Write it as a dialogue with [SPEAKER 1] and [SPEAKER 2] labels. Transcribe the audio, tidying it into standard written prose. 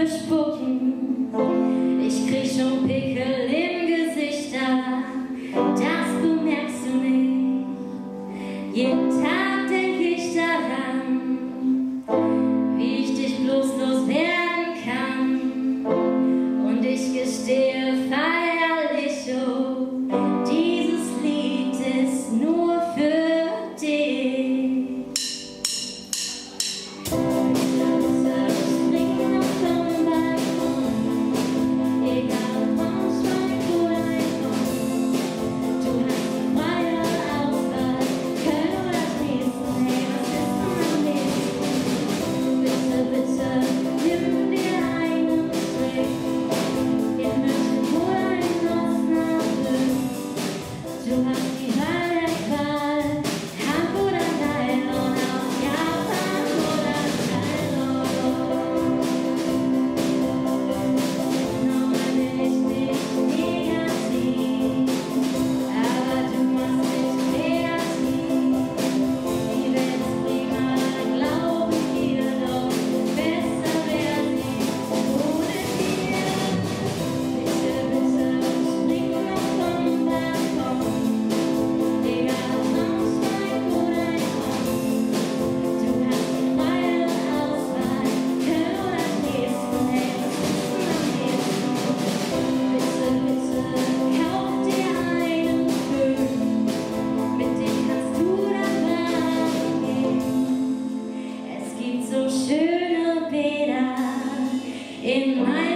[SPEAKER 1] spucken. Ich krieg schon Pickel im Gesicht, aber das bemerkst du nicht. Jeden Tag denk ich daran, wie ich dich bloß loswerden kann. Und ich gestehe feierlich, oh, dieses Lied ist nur für dich. So schöne Bilder in meinem